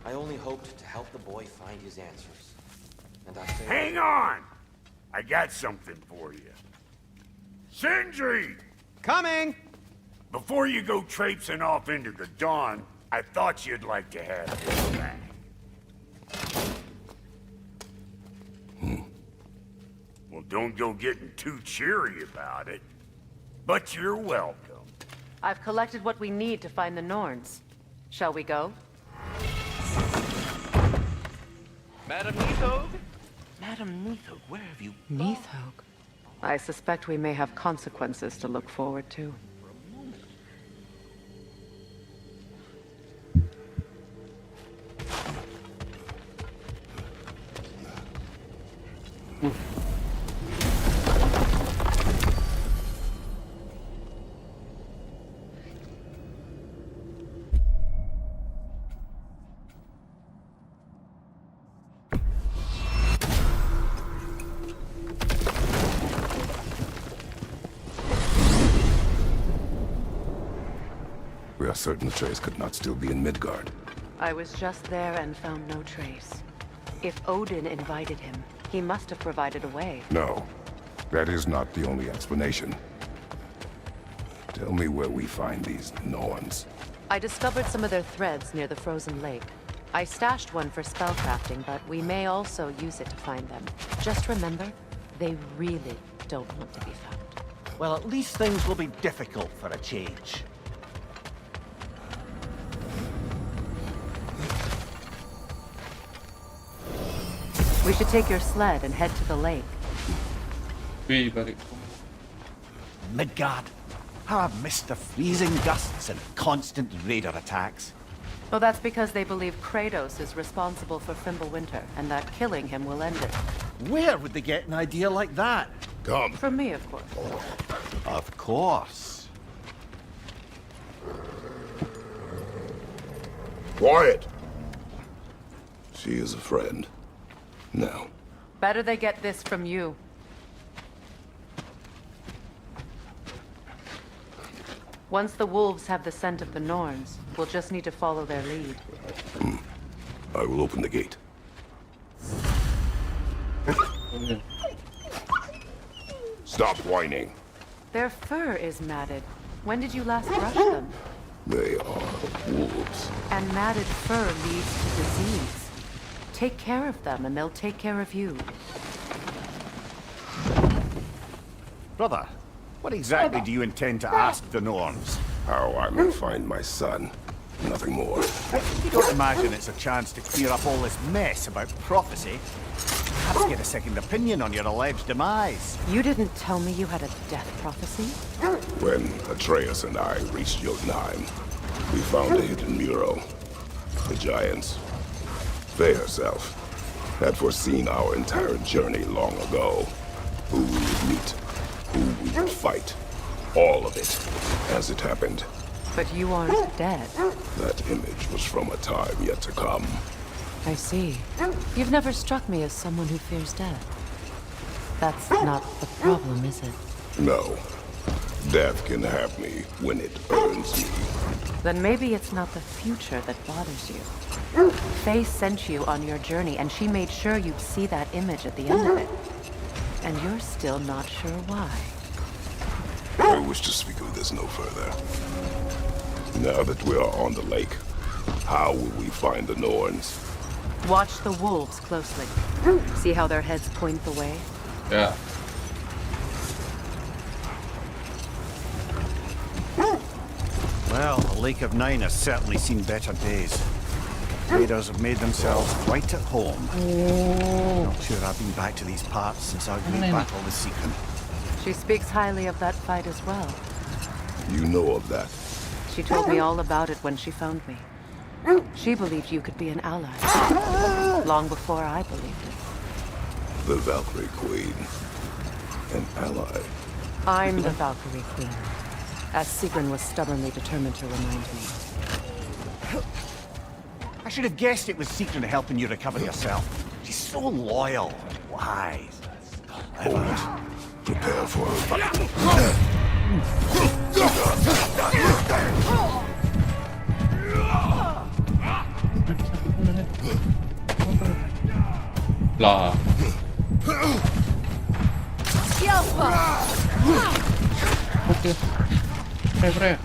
I only hoped to help the boy find his answers. And I failed. Hang on! I got something for you. Sindri! Coming! Before you go traipsing off into the dawn, I thought you'd like to have this back. Well, don't go getting too cheery about it. But you're welcome. I've collected what we need to find the Norns. Shall we go? Madam Neathog? Madam Neathog, where have you... Neathog? I suspect we may have consequences to look forward to. We are certain the trace could not still be in Midgard. I was just there and found no trace. If Odin invited him, he must have provided a way. No, that is not the only explanation. Tell me where we find these Norns. I discovered some of their threads near the frozen lake. I stashed one for spellcrafting, but we may also use it to find them. Just remember, they really don't want to be found. Well, at least things will be difficult for a change. We should take your sled and head to the lake. Midgard. How I've missed the freezing gusts and constant raider attacks. Well, that's because they believe Kratos is responsible for Fimbulwinter, and that killing him will end it. Where would they get an idea like that? Come. From me, of course. Of course. Quiet! She is a friend. Now. Better they get this from you. Once the wolves have the scent of the Norns, we'll just need to follow their lead. I will open the gate. Stop whining. Their fur is matted. When did you last brush them? They are wolves. And matted fur leads to disease. Take care of them, and they'll take care of you. Brother, what exactly do you intend to ask the Norns? How I may find my son. Nothing more. You don't imagine it's a chance to clear up all this mess about prophecy? Perhaps get a second opinion on your alleged demise. You didn't tell me you had a death prophecy? When Atreus and I reached Jotunheim, we found a hidden mural. The giants, Freya herself, had foreseen our entire journey long ago. Who we would meet, who we would fight. All of it, as it happened. But you aren't dead. That image was from a time yet to come. I see. You've never struck me as someone who fears death. That's not the problem, is it? No. Death can have me when it earns me. Then maybe it's not the future that bothers you. Faye sent you on your journey, and she made sure you'd see that image at the end of it. And you're still not sure why. I wish to speak of this no further. Now that we are on the lake, how will we find the Norns? Watch the wolves closely. See how their heads point the way? Yeah. Well, the Lake of Nine has certainly seen better days. Raiders have made themselves quite at home. Not sure I've been back to these parts since our great battle with Seacon. She speaks highly of that fight as well. You know of that. She told me all about it when she found me. She believed you could be an ally. Long before I believed it. The Valkyrie Queen. An ally. I'm the Valkyrie Queen, as Sigrun was stubbornly determined to remind me. I should have guessed it was Seacon helping you recover yourself. She's so loyal and wise. Hold. Prepare for a Lah. Oke. Freya.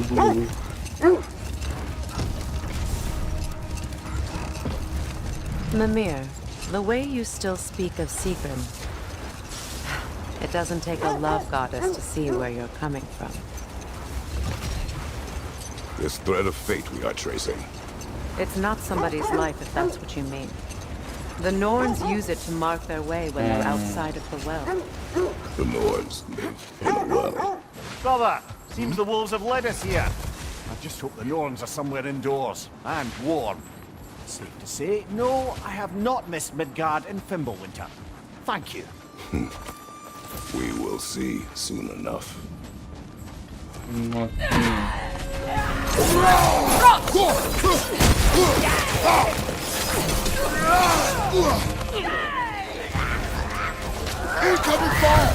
Kabur. Mimir, the way you still speak of Sigrid, it doesn't take a love goddess to see where you're coming from. This thread of fate we are tracing. It's not somebody's life if that's what you mean. The Norns use it to mark their way when they're outside of the well. The Norns live in a well. Brother, seems the wolves have led us here. I just hope the Norns are somewhere indoors and warm. Safe to say, no, I have not missed Midgard in Fimbulwinter. Thank you. We will see soon enough. Incoming fire!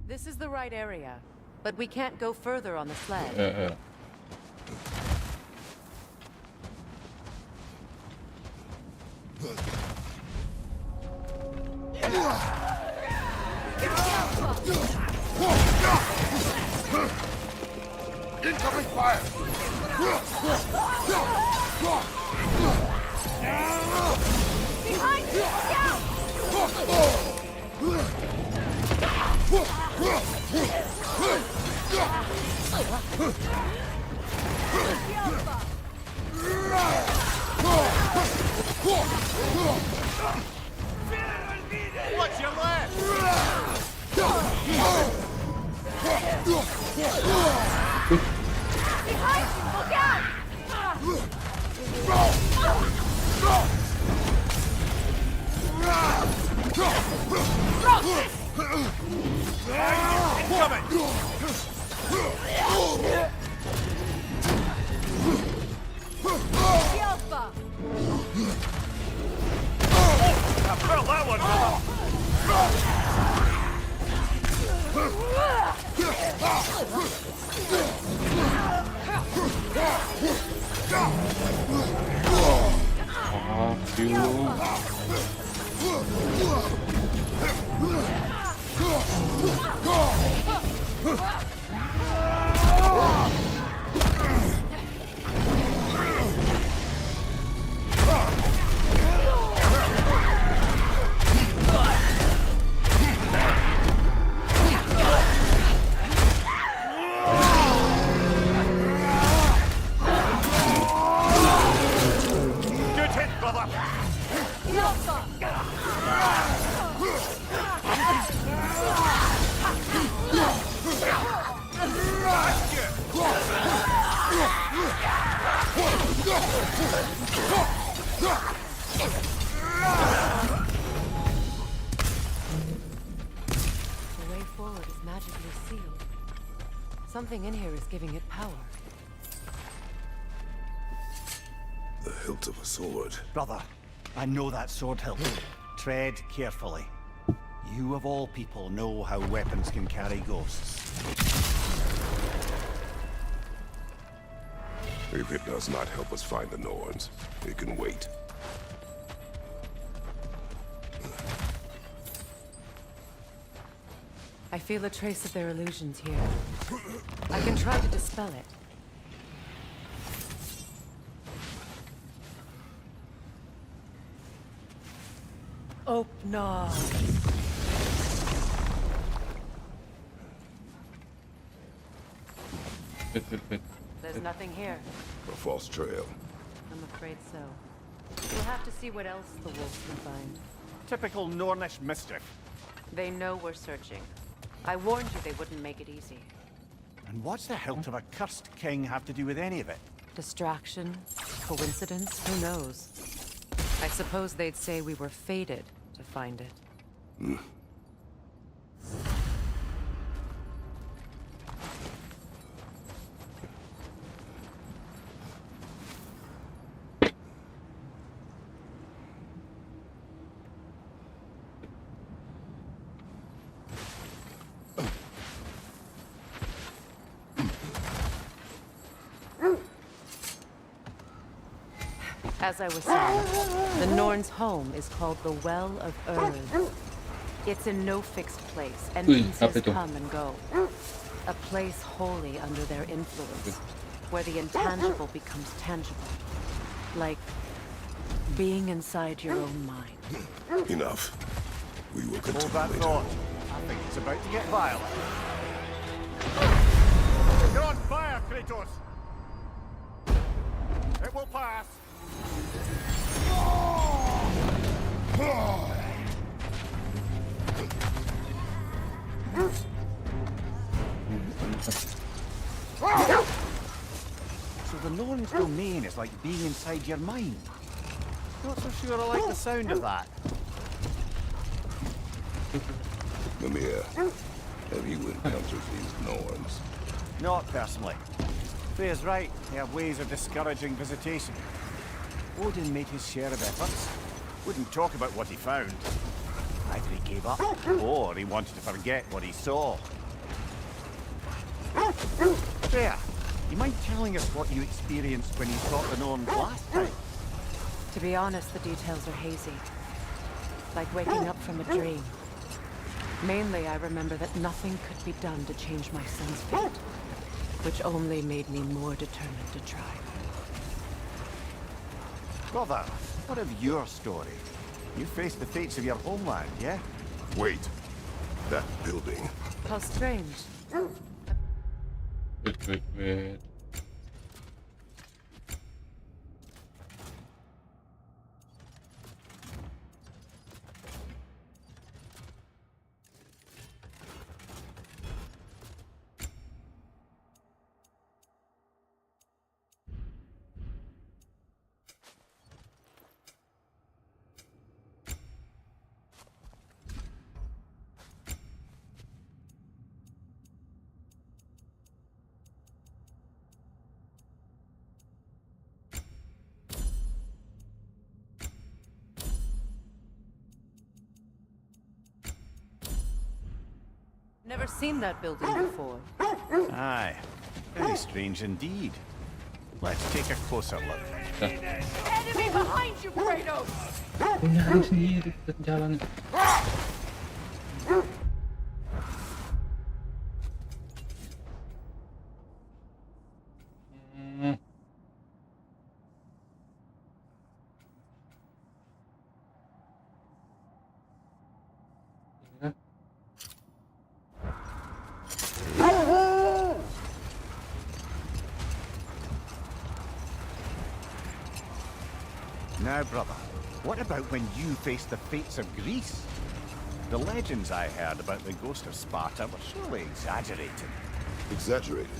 This is the right area, but we can't go further on the sled. Incoming fire! Behind you! What's your left? Behind you! Look out! The way forward is magically sealed. Something in here is giving it power. hilt of a sword. Brother, I know that sword hilt. Tread carefully. You of all people know how weapons can carry ghosts. If it does not help us find the Norns, it can wait. I feel a trace of their illusions here. I can try to dispel it. Oh, no. There's nothing here. A false trail. I'm afraid so. We'll have to see what else the wolves can find. Typical Nornish mischief. They know we're searching. I warned you they wouldn't make it easy. And what's the hilt of a cursed king have to do with any of it? Distraction? Coincidence? Who knows? I suppose they'd say we were fated to find it. As I was saying, the Norn's home is called the Well of Erd. It's in no fixed place, and princes come and go. A place wholly under their influence, where the intangible becomes tangible. Like being inside your own mind. Enough. We will Hold continue that later. thought. I think it's about to get violent. You're on fire, Kratos! It will pass. So the Norn's domain is like being inside your mind. Not so sure I like the sound of that. Mimir, have you encountered these Norns? Not personally. Freya's right. They have ways of discouraging visitation. Odin made his share of efforts. Wouldn't talk about what he found. Either he gave up, or he wanted to forget what he saw. Freya, you mind telling us what you experienced when you fought the Norns last time? To be honest, the details are hazy. Like waking up from a dream. Mainly, I remember that nothing could be done to change my son's fate, which only made me more determined to try. Brother, what of your story? You faced the fates of your homeland, yeah? Wait. That building. How strange. Wait. Never seen that building before. Aye. Very strange indeed. Let's take a closer look. Enemy behind you, Kratos! Punyahan sendiri ke jalan. Now, brother, what about when you faced the fates of Greece? The legends I heard about the ghost of Sparta were surely exaggerated. Exaggerated.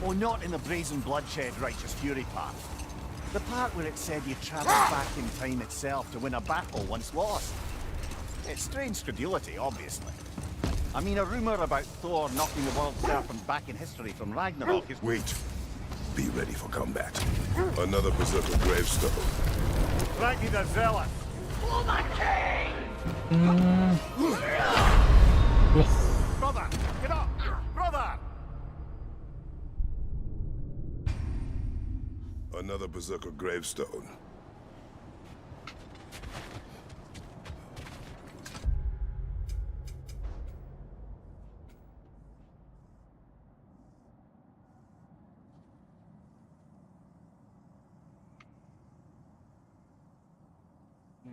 Oh, not in the brazen bloodshed righteous fury part. The part where it said you travelled back in time itself to win a battle once lost. It's strange credulity, obviously. I mean, a rumour about Thor knocking the world serpent back in history from Ragnarok is... Wait. Be ready for combat. Another berserker gravestone. Frankie the Zealot. Brother, get up! Brother! Another berserker gravestone.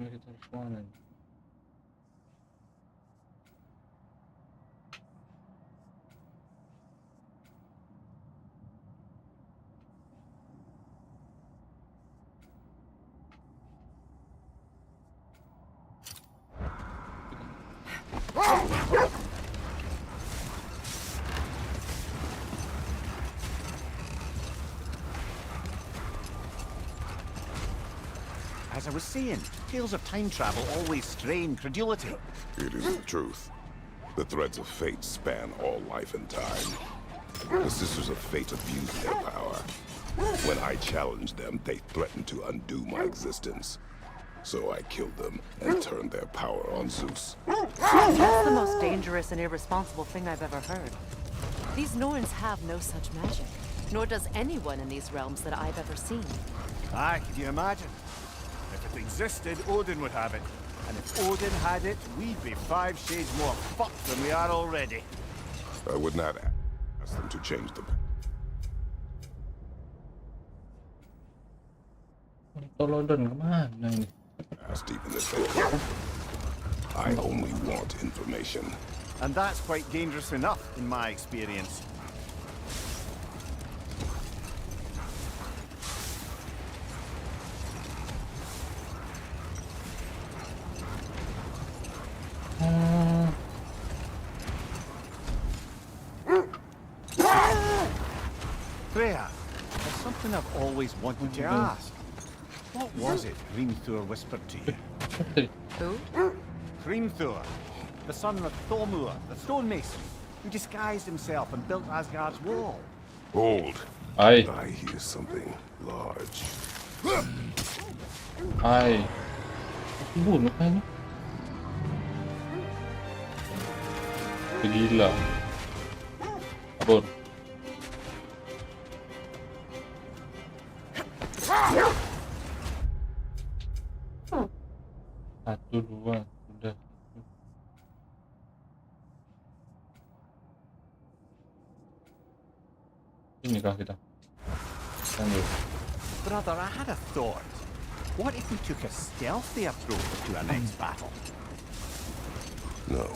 Kita harus mana? As I was saying, tales of time travel always strain credulity. It is the truth. The threads of fate span all life and time. The Sisters of Fate abuse their power. When I challenged them, they threatened to undo my existence. So I killed them and turned their power on Zeus. That's the most dangerous and irresponsible thing I've ever heard. These Norns have no such magic, nor does anyone in these realms that I've ever seen. Aye, can you imagine? If it existed, Odin would have it. And if Odin had it, we'd be 5 shades more fucked than we are already. I would not ask them to change the... Tolodon kemana ini? past even if they can. I only want information. And that's quite dangerous enough, in my experience. Freya, there's something I've always wanted to ask. What was it Hrimthur whispered to you? Who? Hrimthur, the son of Thakyou, the stonemason, who disguised himself and built Asgard's wall. Hold. Ai, I hear something large. ai. Bunuh kayaknya. Gila. Kabur. Satu, dua, udah. Inikah kita? Lanjut. Brother, I had a thought. What if we took a stealthy approach to our next battle? No.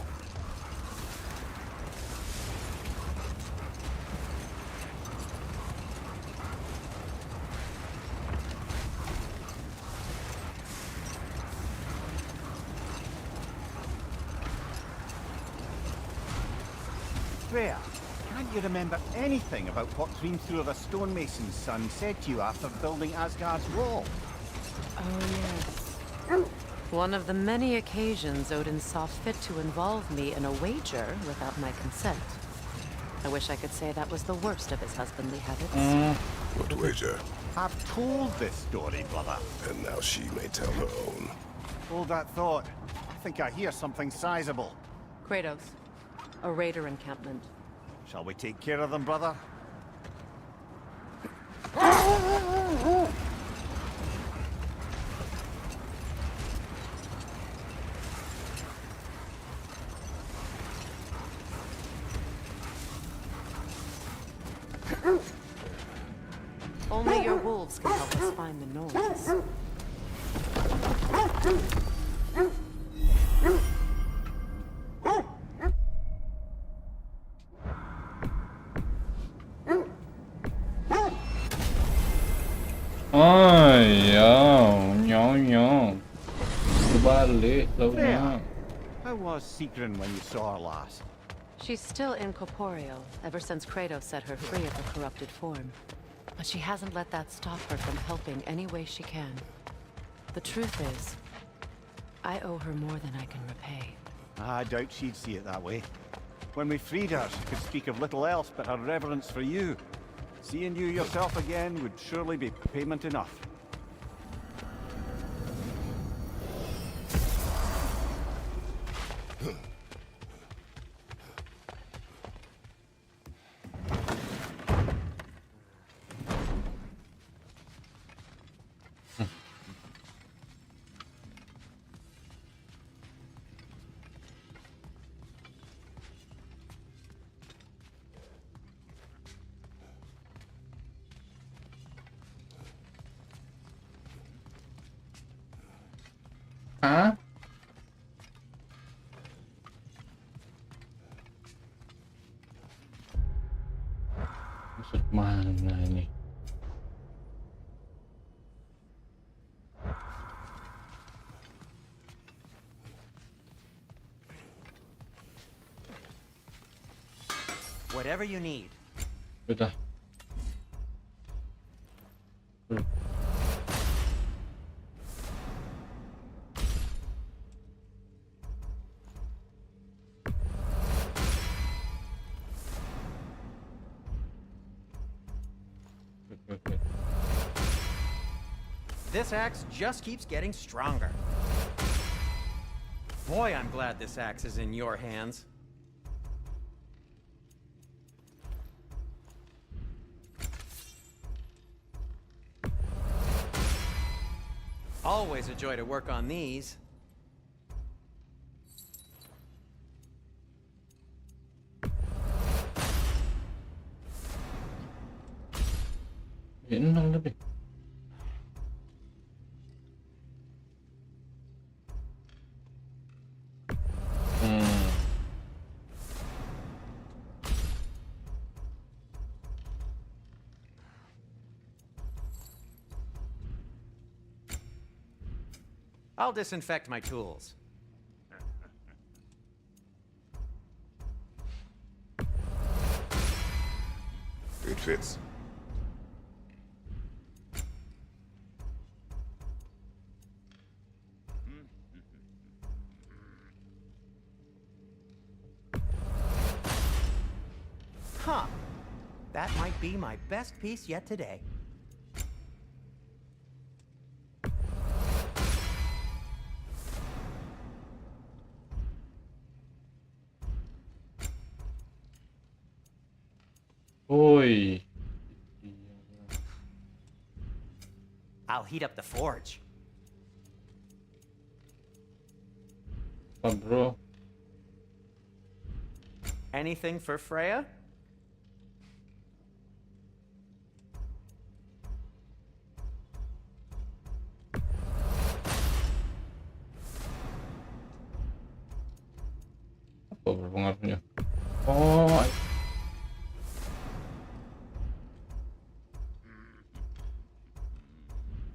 Freya, can't you remember anything about what Hrimthur the stonemason's son said to you after building Asgard's wall? Oh, yes. One of the many occasions Odin saw fit to involve me in a wager without my consent. I wish I could say that was the worst of his husbandly habits. What wager? I've told this story, brother. And now she may tell her own. Hold that thought. I think I hear something sizable. Kratos, a raider encampment. Shall we take care of them, brother? Only your wolves can help us find the Norns. Ay, nyong. Kebalik, Freya, lautnya. how was Sigrun when you saw her last? She's still incorporeal, ever since Kratos set her free of her corrupted form. But she hasn't let that stop her from helping any way she can. The truth is, I owe her more than I can repay. I doubt she'd see it that way. When we freed her, she could speak of little else but her reverence for you. Seeing you yourself again would surely be payment enough. Hah? Maksud mana ini? Whatever you need. Udah. This axe just keeps getting stronger. Boy, I'm glad this axe is in your hands. Always a joy to work on these. Yun lang lebih. I'll disinfect my tools. It fits. Huh. That might be my best piece yet today. Oi. I'll heat up the forge. Apa bro? Anything for Freya? Apa bro pengaruhnya? Oh,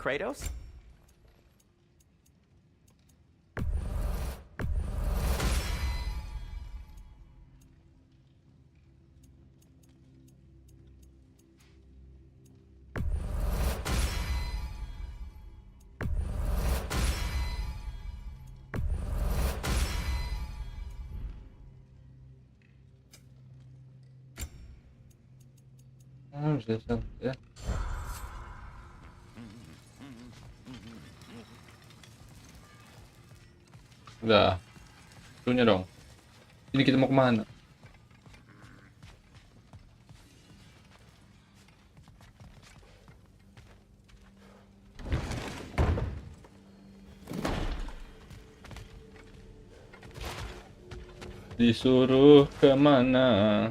Kratos? bisa ya. Udah, itunya dong. Ini kita mau kemana? Disuruh kemana?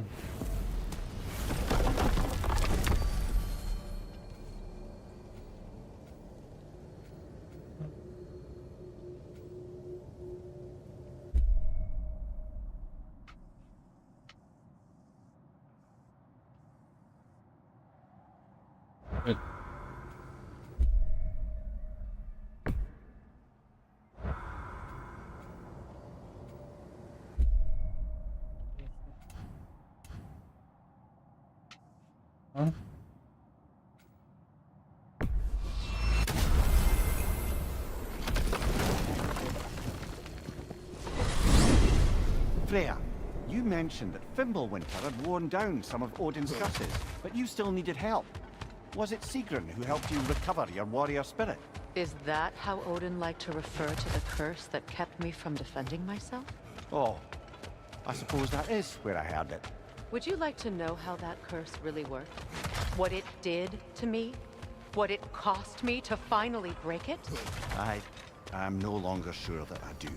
Hah? Freya, You mentioned that Fimbulwinter had worn down some of Odin's curses, but you still needed help. Was it Sigrun who helped you recover your warrior spirit? Is that how Odin liked to refer to the curse that kept me from defending myself? Oh, I suppose that is where I heard it. Would you like to know how that curse really worked? What it did to me? What it cost me to finally break it? I'm no longer sure that I do.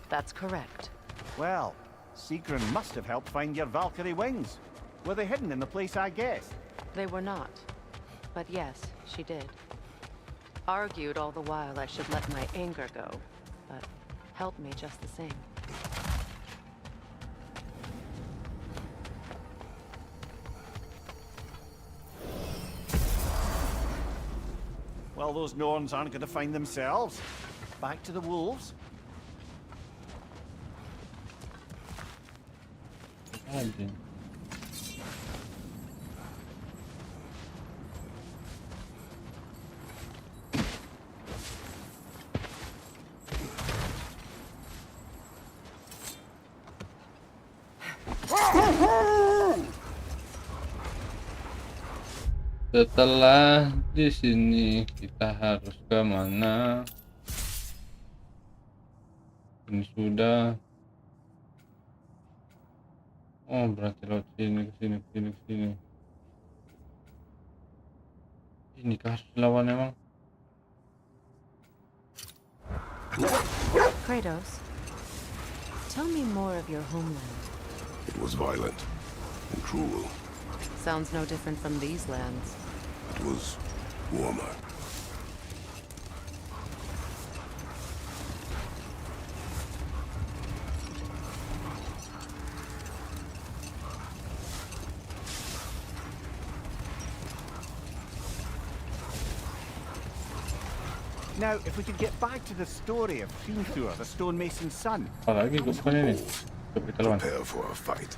That's correct. Well, Sigrun must have helped find your Valkyrie wings. Were they hidden in the place I guessed? They were not. But yes, she did. Argued all the while I should let my anger go, but helped me just the same. Well, those Norns aren't going to find themselves. Back to the wolves. Aja. Setelah di sini kita harus ke mana? Ini sudah. Oh, berarti lewat sini, ke sini, ke sini, ke sini. Ini kah lawan emang? Kratos, tell me more of your homeland. It was violent and cruel. Sounds no different from these lands. It was warmer. Now, if we could get back to the story of Hrimthur, the stonemason's son. Apalagi gue bukan ini. Coba kita lawan. Prepare for a fight.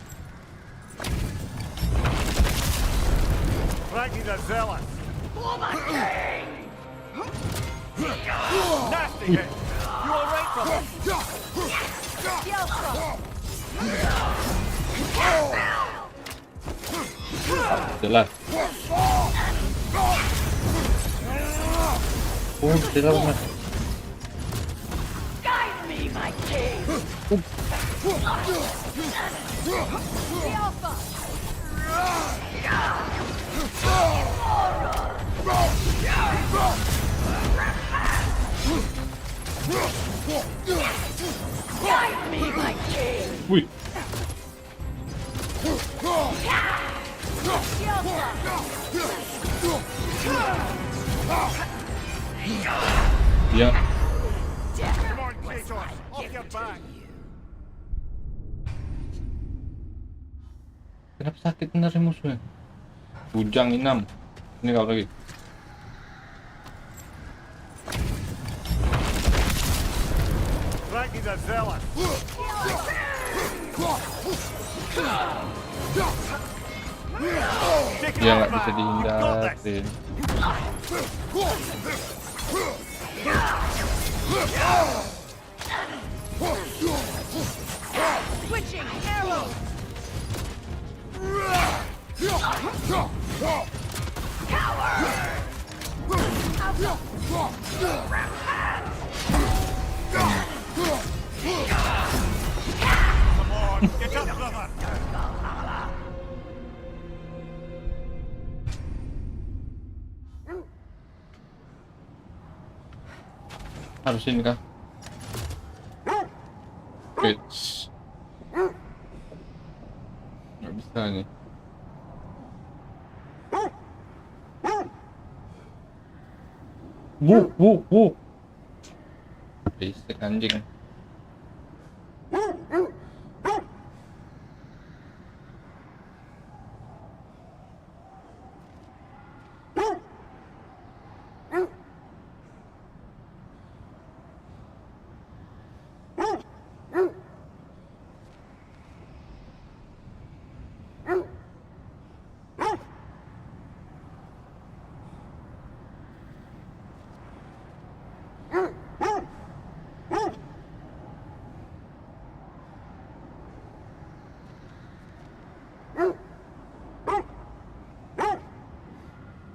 Raggy the Zealous! Nasty hit! You alright, brother? Jelas. Oh, bisa lawan mas. Guide me, my king! The Alpha! Guide me, my king! Wih. Ya. Come on, Kratos! Off your back! Kenapa sakit bener sih musuhnya? Bujang inam. Ini kau lagi. Raggy the Zealous! Dia nggak bisa dihindarin. Switching arrows! Come on, get up, brother! Harus ini kah? Bitch. Nggak bisa nih. Wuh. Berisik anjing.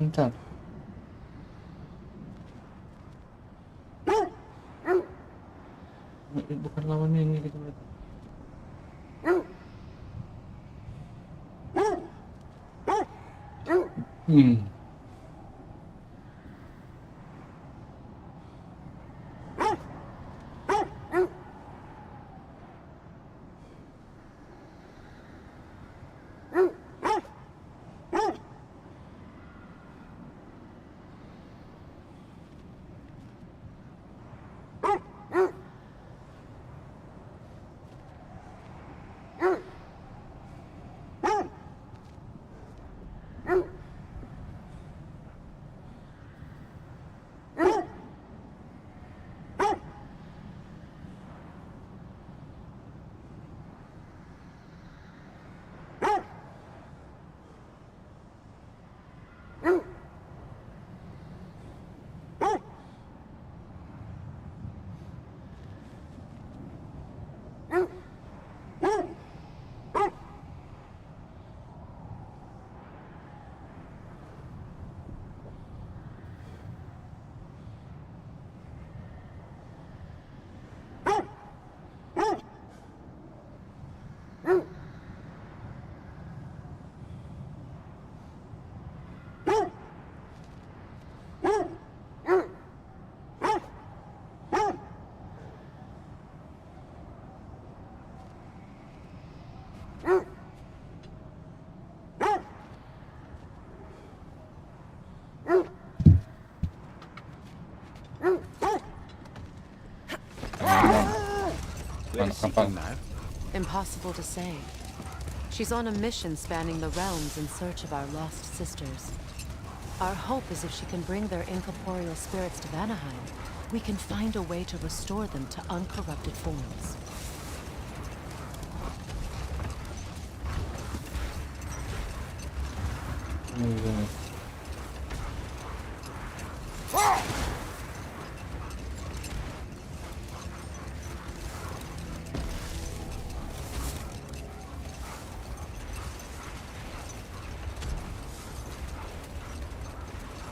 Bentar. Bukan lawannya ini gitu berarti. Impossible to say. She's on a mission spanning the realms in search of our lost sisters. Our hope is if she can bring their incorporeal spirits to Vanaheim, we can find a way to restore them to uncorrupted forms.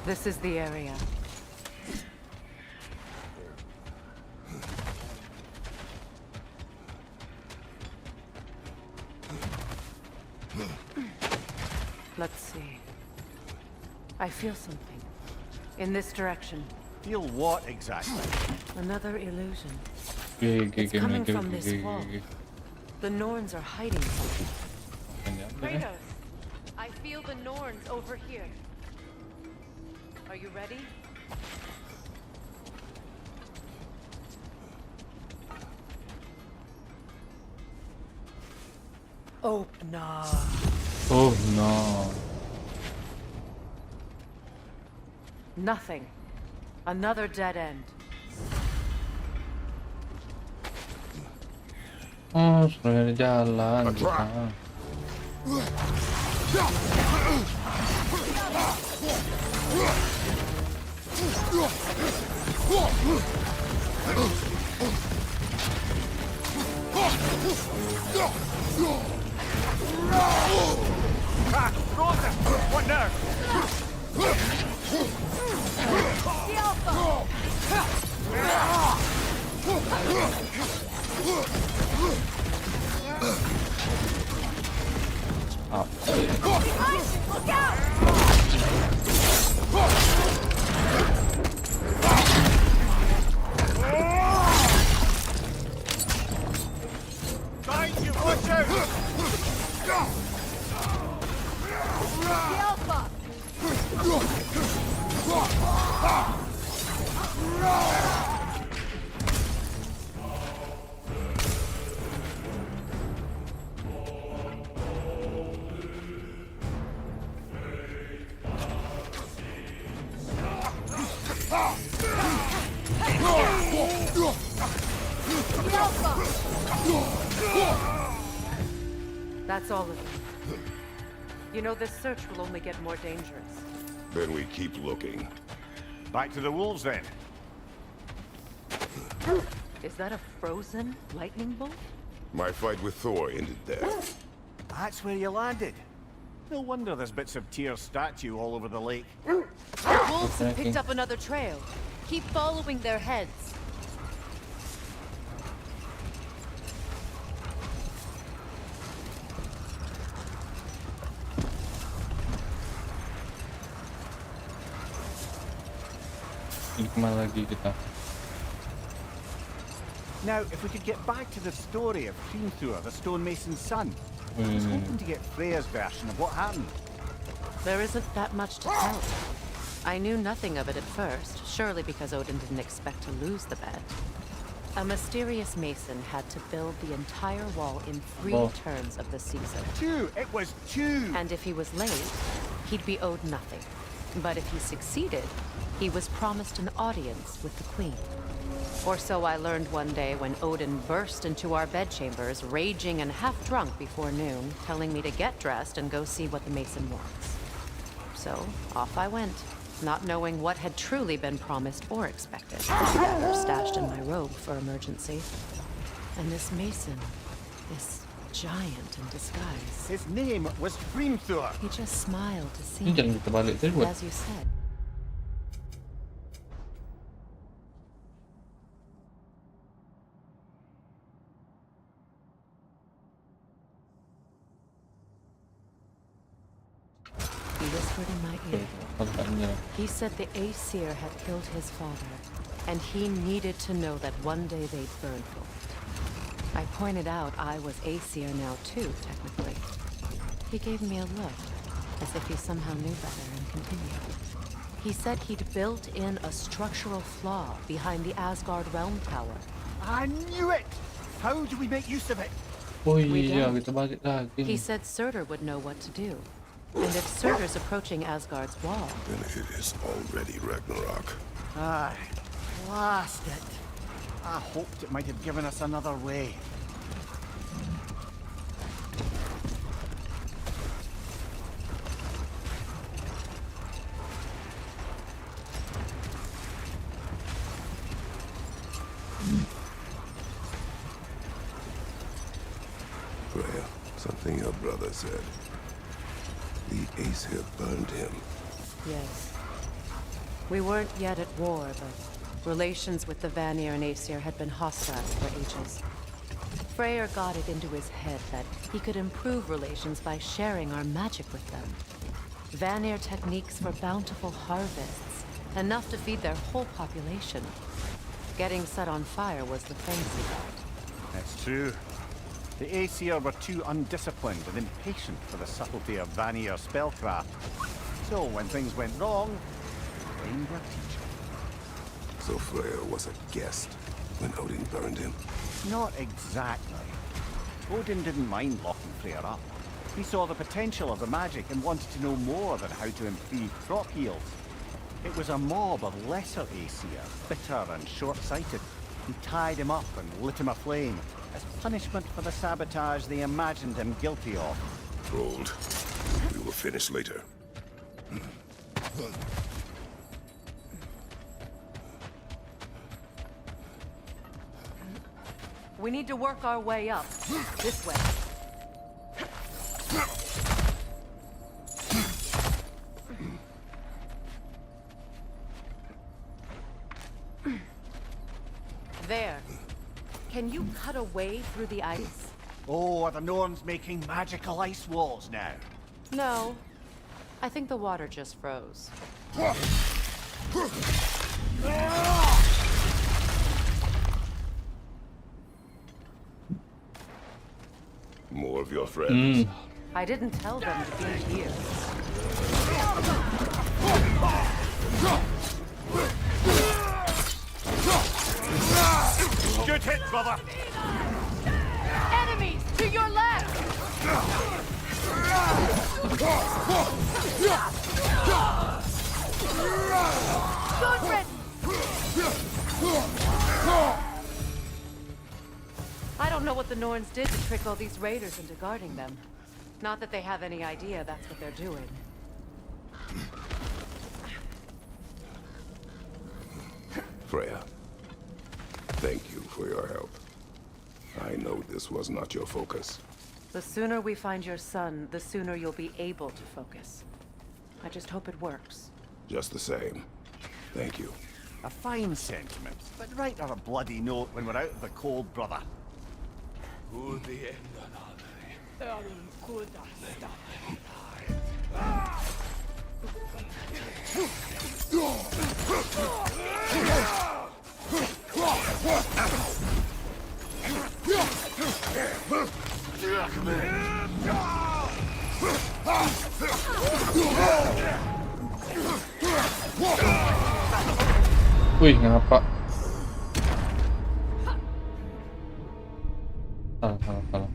This is the area. Let's see. I feel something. In this direction. Feel what exactly? Another illusion. It's coming from this wall. The Norns are hiding something. Kratos, I feel the Norns over here. Are you ready? Oh no. Oh no. Nothing. Another dead end. Oh, sudah jalan. What now? Look out! Behind you, watch out! The Alpha! That's all of them. You know, this search will only get more dangerous. Then we keep looking. Back to the wolves then. Is that a frozen lightning bolt? My fight with Thor ended there. That's where you landed. No wonder there's bits of Tyr's statue all over the lake. Wolves have picked up another trail. Keep following their heads. Ini kemana lagi kita? Now, if we could get back to the story of Hrimthur, the stonemason's son. I was hoping to get Freya's version of what happened. There isn't that much to tell. I knew nothing of it at first, surely because Odin didn't expect to lose the bet. A mysterious mason had to build the entire wall in 3 turns of the season. 2! It was 2! And if he was late, he'd be owed nothing. But if he succeeded, he was promised an audience with the queen. Or so I learned one day when Odin burst into our bedchambers, raging and half drunk before noon, telling me to get dressed and go see what the mason wants. So, off I went, not knowing what had truly been promised or expected, rather stashed in my robe for emergency. And this mason, this giant in disguise, His name was Hrimthur. he just smiled to see Ini jangan me, kita balik tadi buat. as you said. He whispered in my ear. He said the Aesir had killed his father, and he needed to know that one day they'd burn for it. I pointed out I was Aesir now too, technically. He gave me a look, as if he somehow knew better, and continued. He said he'd built in a structural flaw behind the Asgard Realm Tower. I knew it! How do we make use of it? Oh We iya, don't. kita balik lagi. He said Surtur would know what to do. And if Surtur's approaching Asgard's wall, Then it is already Ragnarok. Aye, blast it. I hoped it might have given us another way. Freya, something your brother said. The Aesir burned him. yes. We weren't yet at war, but relations with the Vanir and Aesir had been hostile for ages. Freyr got it into his head that he could improve relations by sharing our magic with them. Vanir techniques for bountiful harvests, enough to feed their whole population. Getting set on fire was the fancy part. That's true. The Aesir were too undisciplined and impatient for the subtlety of Vanir spellcraft. So when things went wrong, they blamed their teacher. So Freya was a guest when Odin burned him. Not exactly. Odin didn't mind locking Freya up. He saw the potential of the magic and wanted to know more than how to improve crop yields. It was a mob of lesser Aesir, bitter and short-sighted, who tied him up and lit him aflame as punishment for the sabotage they imagined him guilty of. Hold. We will finish later. We need to work our way up. This way. There. Can you cut a way through the ice? Oh, are the Norns making magical ice walls now? No. I think the water just froze. More of your friends. I didn't tell them to be here. Good hit, brother! Enemies to your left! Good riddance! I don't know what the Norns did to trick all these raiders into guarding them. Not that they have any idea that's what they're doing. Freya, thank you for your help. I know this was not your focus. The sooner we find your son, the sooner you'll be able to focus. I just hope it works. Just the same. Thank you. A fine sentiment, but write her a bloody note when we're out of the cold, brother. Wih, ngapa? Salah.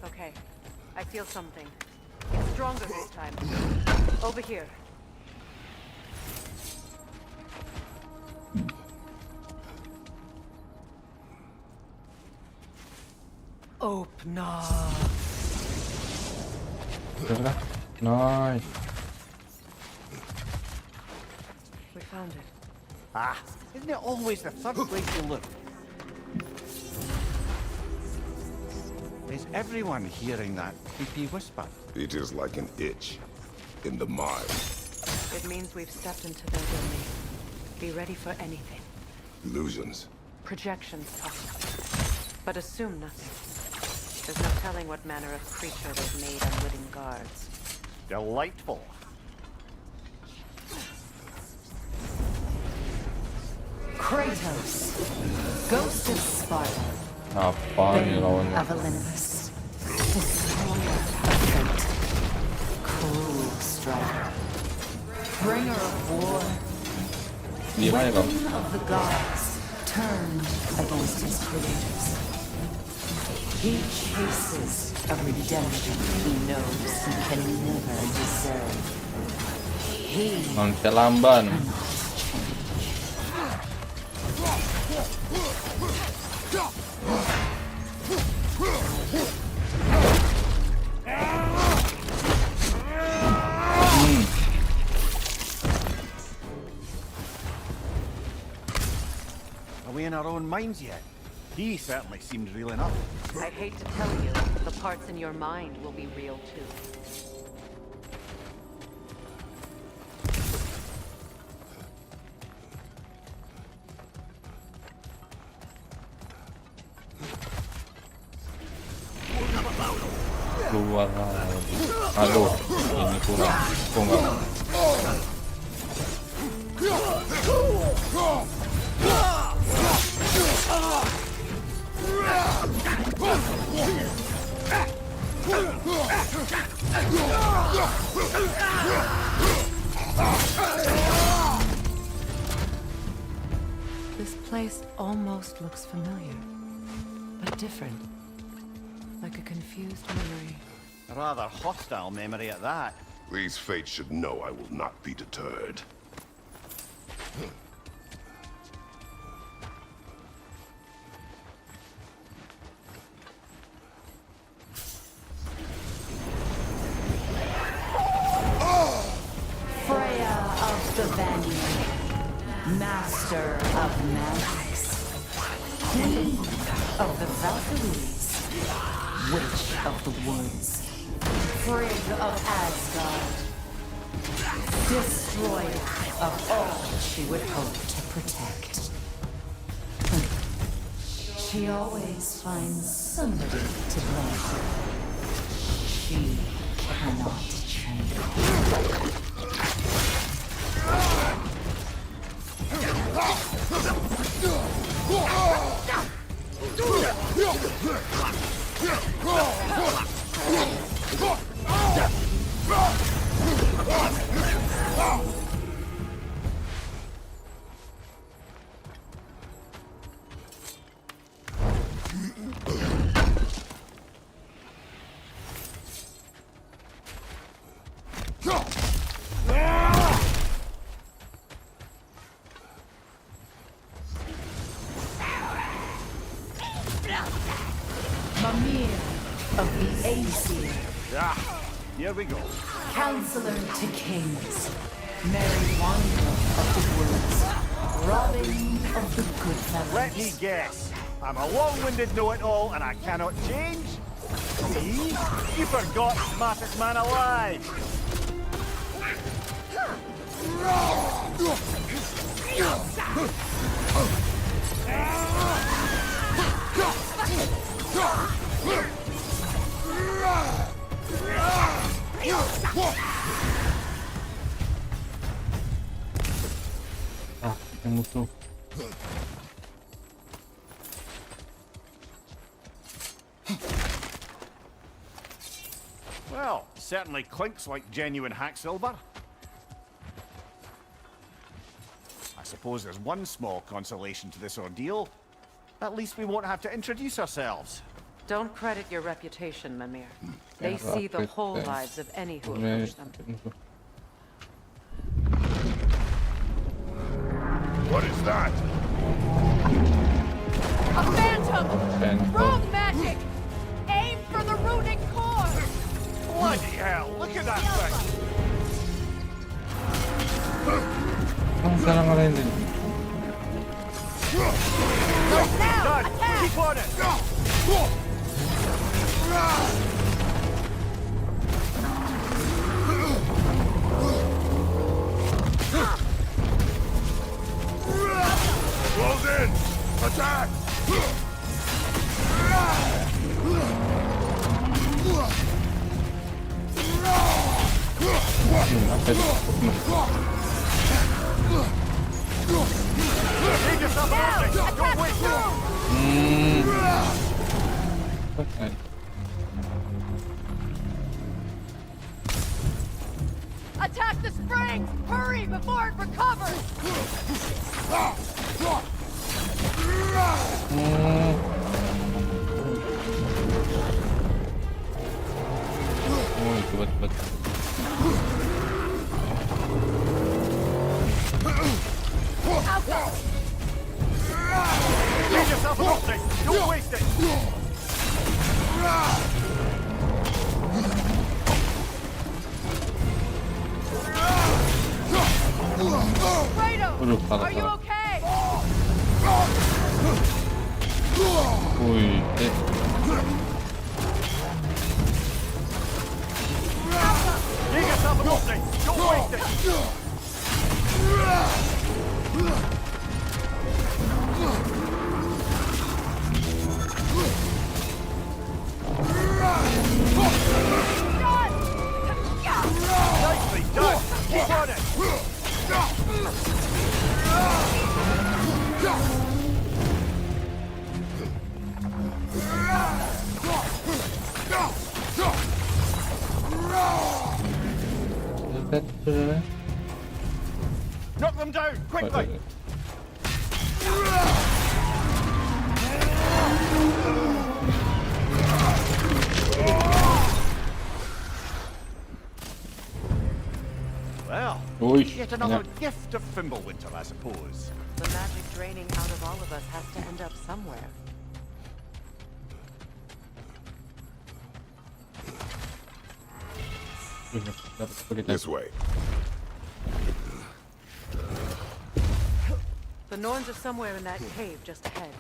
Okay, I feel something. It's stronger this time. Over here. Open up. Nice. We found it. Ah, isn't it always the third place you look? Is everyone hearing that creepy whisper? It is like an itch in the mind. It means we've stepped into their domain. Be ready for anything. Illusions. Projections, possibly. But assume nothing. There's no telling what manner of creature they've made unwitting guards. Delightful. Kratos, Ghost of Sparta, Apa nih lawannya? of Olympus, Destroyer of Fate, Cruel Striker, Bringer of War, Diem aja kau. Weapon of the Gods, turned against his creators. He chases a redemption he knows he can never deserve. He Manusia lamban. Are we in our own minds yet? He certainly seemed real enough. I hate to tell you, the parts in your mind will be real too. Keluar lagi. Aduh, ini kurang. Kok enggak? This place almost looks familiar, but different. Like a confused memory. A rather hostile memory at that. These fates should know I will not be deterred. Freya of the Vanguard, Master of Magics, Queen of the Valkyries, Witch of the Woods, Frigg of Asgard, Destroyer of all she would hope to protect. She always finds somebody to blame. She cannot change. Mimir of the Aesir, Ah, here we go. Counselor to Kings, Merry Wanderer of the Woods, Robin of the Let me Goodfellows. guess. I'm a long-winded know-it-all and I cannot change? See? You forgot smartest man alive. Ah, yang musuh. Well, certainly clinks like genuine hack silver. I suppose there's one small consolation to this ordeal. At least we won't have to introduce ourselves. Don't credit your reputation, Mimir. They see the whole lives of any who Ini approach them. musuh. What is that? A phantom! Phantom. Rogue magic! Aim for the rooting core! Bloody hell, look at that thing! Ang sarang ngalahin din. Now, Done! attack! Keep on it! Close in! Attack! Apa itu? Take yourself Now, out! Don't attack the waste it! room! Okay. Attack the springs! Hurry before it recovers! Oh, itu betul. Give yourself an optic! Don't waste it! Kratos! Salah, Are you salah. okay? Wih, Give yourself an optic! Don't waste it! Nicely done! Keep on it! betul. Knock them down, quickly! Well, Ui, yet another banyak. gift of Fimbulwinter, I suppose. The magic draining out of all of us has to end up somewhere. Dapat kulit This lagi. way. The Norns are somewhere in that cave just ahead.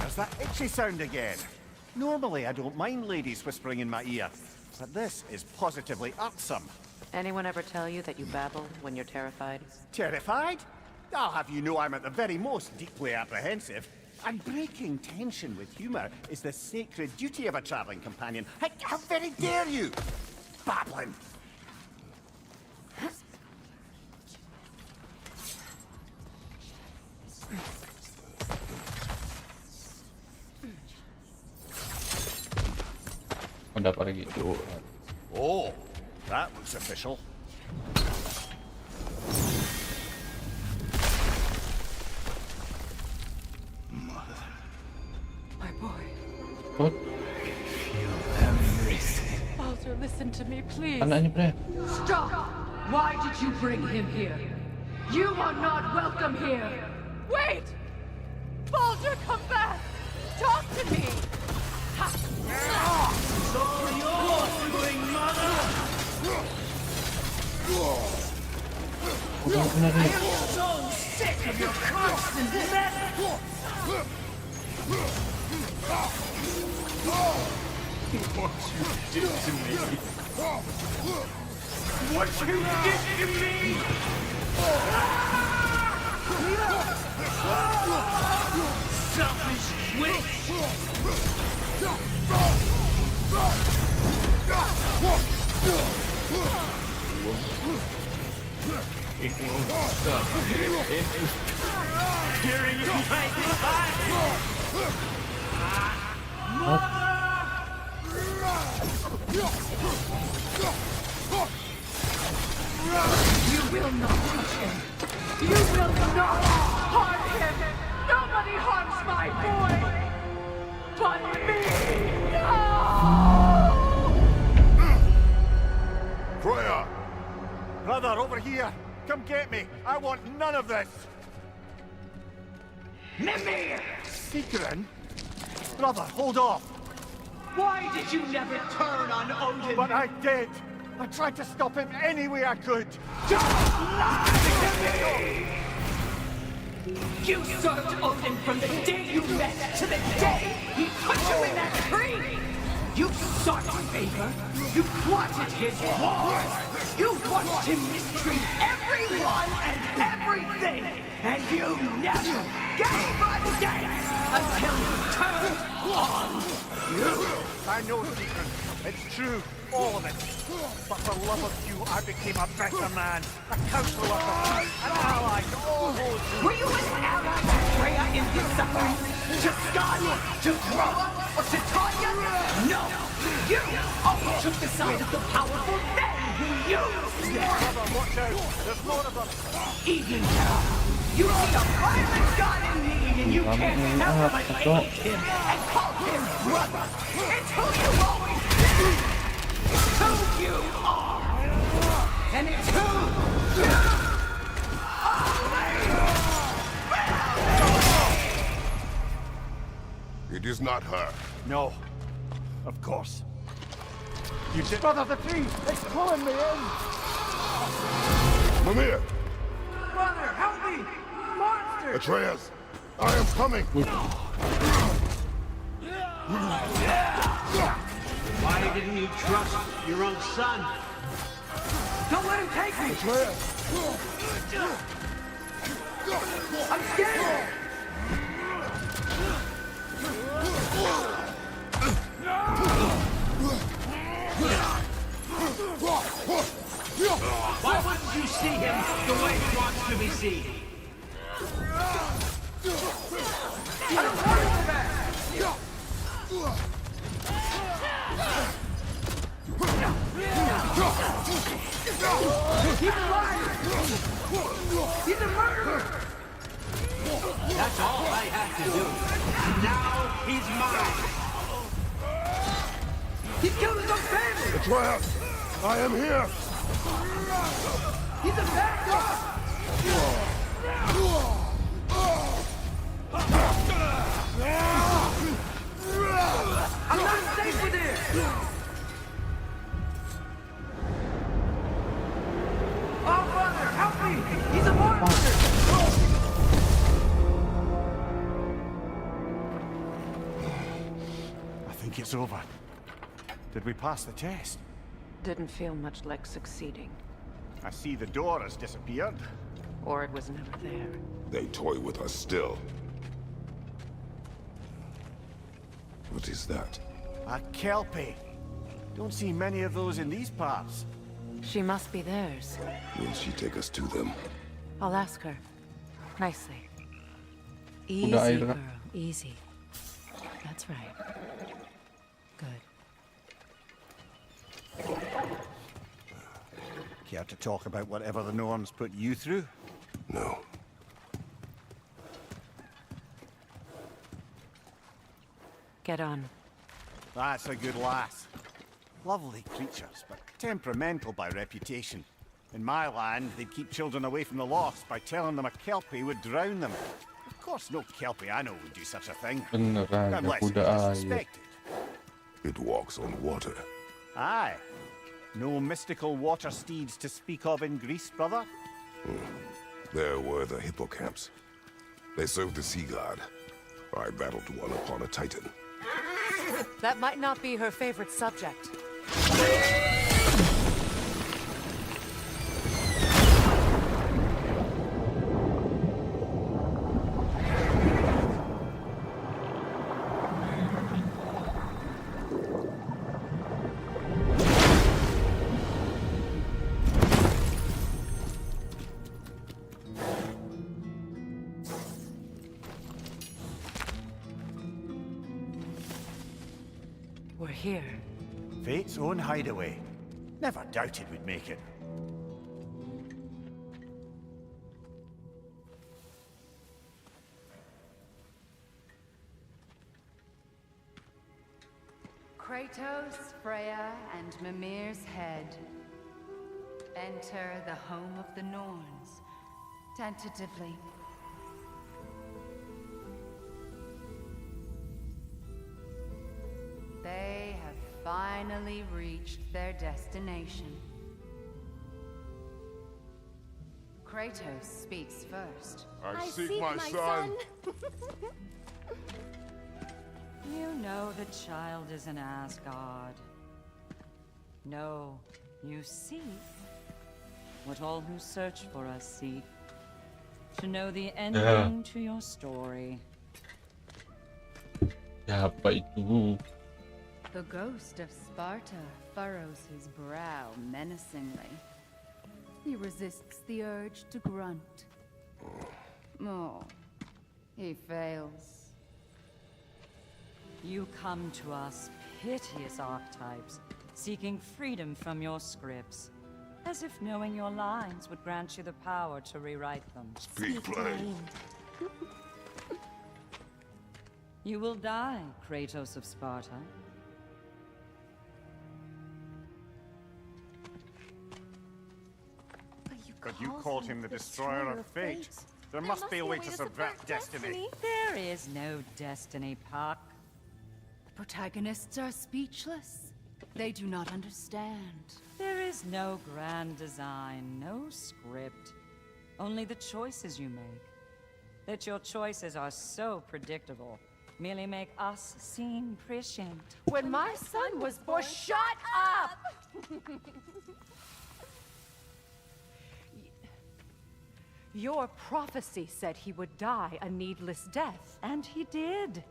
There's that itchy sound again. Normally, I don't mind ladies whispering in my ear, but this is positively irksome. Anyone ever tell you that you babble when you're terrified? Terrified? I'll have you know I'm at the very most deeply apprehensive. And breaking tension with humor is the sacred duty of a traveling companion. How very dare you! Babbling! Udah pergi. Oh, that looks official. My boy. What? Baldur, listen to me, please. Anaknya, Pre. Stop! Why did you bring him here? You are not welcome here! Wait! Baldur, come back! Talk to me! So you're doing, mother! I am so sick of your constant mess! What you did to me! What you did to me! Selfish witch! It won't stop. Hearing you like You will not touch him! You will not harm him! Nobody harms my boy! But me! Freya! Brother, over here! Come get me! I want none of this! Mimir! Secret? Brother, hold off! Why did you never turn on Odin? But I did! I tried to stop him any way I could! Don't lie to me! You served Odin from the day you met to the day he put you in that tree! You sought favor, you plotted his wars, you watched him mistreat everyone and everything, and you never gave a damn until he turned on you! I know, Secret. It's true, all of it. But for love of you, I became a better man, a counselor for peace, an ally to all those who... Were you an ally to Freya in his suffering? To Scott? To Groa? Or to Tanya? No! You always took the side of the powerful men who used them! Brother, watch out! There's more of them! Even now, you see a violent god in need and you can't help but hate him and call him brother! It's who you always been! It's who you are! And it's who you It is not her. No. Of course. You did... Brother, the tree! It's pulling me in! Mimir! Brother, help me! Monster! Atreus! I am coming! Why didn't you trust your own son? Don't let him take me! I'm scared! Why wouldn't you see him the way he wants to be seen? I don't want him back! He's alive! He's a murderer! That's all I had to do. Now he's mine! He killed his own family! Atreus! I am here! He's a bad dog! I'm not safe with him! Oh, brother, help me! He's a monster! think it's over. Did we pass the test? Didn't feel much like succeeding. I see the door has disappeared. Or it was never there. They toy with us still. What is that? A kelpie. Don't see many of those in these parts. She must be theirs. Will she take us to them? I'll ask her. Nicely. Easy, Udah, air. girl. Easy. That's right. Good. Care to talk about whatever the norms put you through? No. Get on. That's a good lass. Lovely creatures, but temperamental by reputation. In my land, they'd keep children away from the lost by telling them a kelpie would drown them. Of course, no kelpie I know would do such a thing. Beneran, Unless it kuda was air. suspected. It walks on water. Aye. No mystical water steeds to speak of in Greece, brother? There were the hippocamps. They served the sea god. I battled one upon a titan. That might not be her favorite subject. We're here. Fate's own hideaway. Never doubted we'd make it. Kratos, Freya, and Mimir's head. Enter the home of the Norns. Tentatively. They have finally reached their destination. Kratos speaks first. I seek my son. You know the child is an Asgard. No, you seek what all who search for us seek. To know the ending to your story. Siapa itu? The ghost of Sparta furrows his brow menacingly. He resists the urge to grunt. Oh, he fails. You come to us, piteous archetypes, seeking freedom from your scripts. As if knowing your lines would grant you the power to rewrite them. Speak plain. You will die, Kratos of Sparta. But you called him the destroyer of fate. There must be a way to subvert destiny. There is no destiny, Puck. The protagonists are speechless. They do not understand. There is no grand design, no script. Only the choices you make. That your choices are so predictable merely make us seem prescient. When my son was born, shut up! Your prophecy said he would die a needless death. And he did.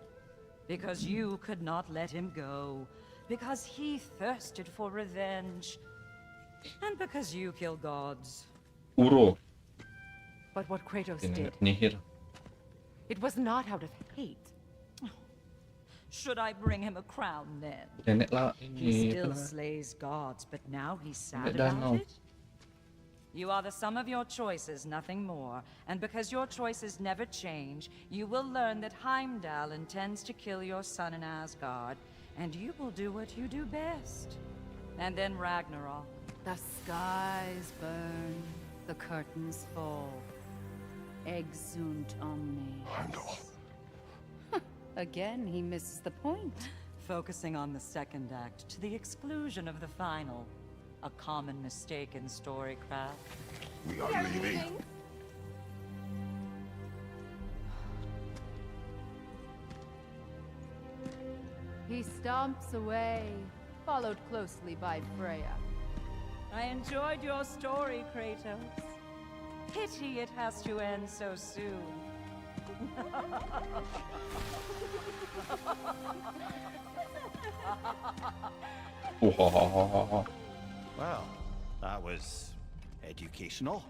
Because you could not let him go. Because he thirsted for revenge. And because you kill gods. Uro. But what Kratos Ini did, penyihir. it was not out of hate. Should I bring him a crown then? Nenek lah He ini. still apa namanya? slays gods, but now he's sad Nenek about danau. it? You are the sum of your choices, nothing more. And because your choices never change, you will learn that Heimdall intends to kill your son in Asgard, and you will do what you do best. And then Ragnarok. The skies burn, the curtains fall. Exunt omnes. Heimdall. Again, he misses the point. Focusing on the second act to the exclusion of the final. A common mistake in storycraft. We are leaving. He He stomps away, followed closely by Freya. I enjoyed your story, Kratos. Pity it has to end so soon. Well, that was educational.